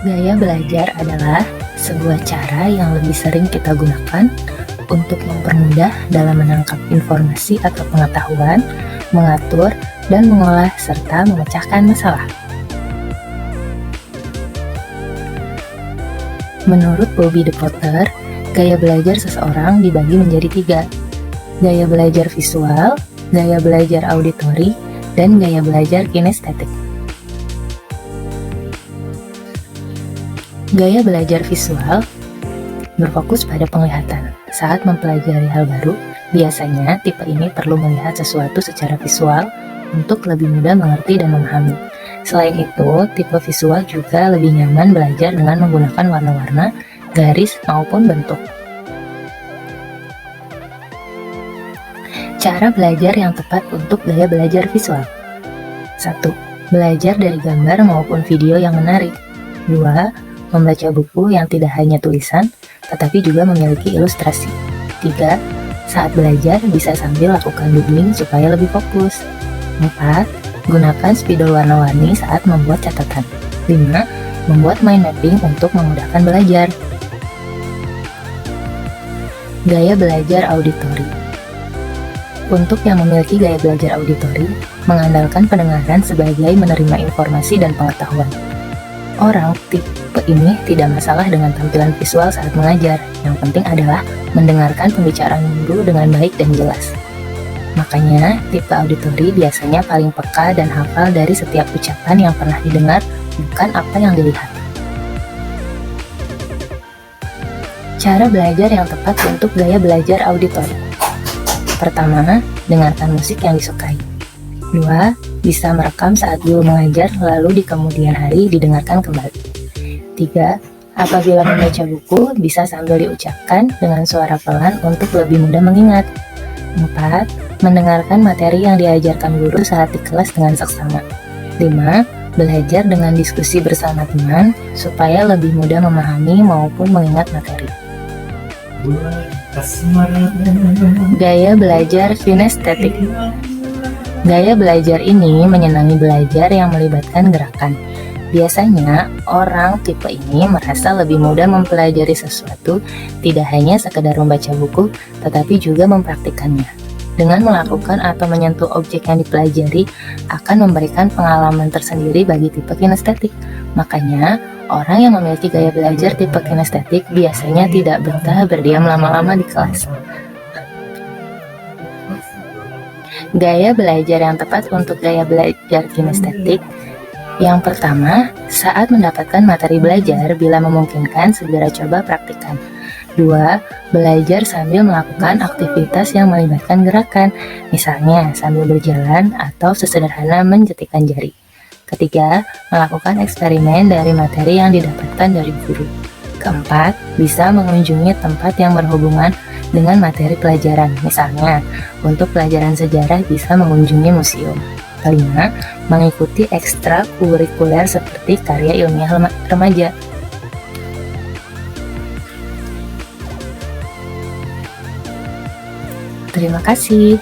Gaya belajar adalah sebuah cara yang lebih sering kita gunakan untuk mempermudah dalam menangkap informasi atau pengetahuan, mengatur, dan mengolah serta memecahkan masalah. Menurut Bobby De Potter, gaya belajar seseorang dibagi menjadi 3. Gaya belajar visual, gaya belajar auditori, dan gaya belajar kinestetik. Gaya belajar visual berfokus pada penglihatan. Saat mempelajari hal baru, biasanya tipe ini perlu melihat sesuatu secara visual untuk lebih mudah mengerti dan memahami. Selain itu, tipe visual juga lebih nyaman belajar dengan menggunakan warna-warna, garis, maupun bentuk. Cara belajar yang tepat untuk gaya belajar visual. 1. Belajar dari gambar maupun video yang menarik. 2. Membaca buku yang tidak hanya tulisan, tetapi juga memiliki ilustrasi. 3. Saat belajar bisa sambil lakukan doodling supaya lebih fokus. 4. Gunakan spidol warna-warni saat membuat catatan. 5. Membuat mind mapping untuk memudahkan belajar. Gaya belajar auditori. Untuk yang memiliki gaya belajar auditori, mengandalkan pendengaran sebagai menerima informasi dan pengetahuan. Orang tipe ini tidak masalah dengan tampilan visual saat mengajar. Yang penting adalah mendengarkan pembicaraan guru dengan baik dan jelas. Makanya, tipe auditori biasanya paling peka dan hafal dari setiap ucapan yang pernah didengar, bukan apa yang dilihat. Cara belajar yang tepat untuk gaya belajar auditori. Pertama, dengarkan musik yang disukai. 2. Bisa merekam saat guru mengajar, lalu di kemudian hari didengarkan kembali. 3. Apabila membaca buku, bisa sambil diucapkan dengan suara pelan untuk lebih mudah mengingat. 4. Mendengarkan materi yang diajarkan guru saat di kelas dengan seksama. 5. Belajar dengan diskusi bersama teman, supaya lebih mudah memahami maupun mengingat materi. Gaya belajar kinestetik. Gaya belajar ini menyenangi belajar yang melibatkan gerakan. Biasanya, orang tipe ini merasa lebih mudah mempelajari sesuatu, tidak hanya sekedar membaca buku, tetapi juga mempraktikkannya. Dengan melakukan atau menyentuh objek yang dipelajari, akan memberikan pengalaman tersendiri bagi tipe kinestetik. Makanya, orang yang memiliki gaya belajar tipe kinestetik biasanya tidak betah berdiam lama-lama di kelas. Gaya belajar yang tepat untuk gaya belajar kinestetik. Yang pertama, saat mendapatkan materi belajar, bila memungkinkan segera coba praktikkan. 2. Belajar sambil melakukan aktivitas yang melibatkan gerakan, misalnya sambil berjalan atau sesederhana menjentikan jari. 3. Melakukan eksperimen dari materi yang didapatkan dari guru. 4. Bisa mengunjungi tempat yang berhubungan dengan materi pelajaran, misalnya untuk pelajaran sejarah bisa mengunjungi museum. 5. Mengikuti ekstrakurikuler seperti karya ilmiah remaja. Terima kasih.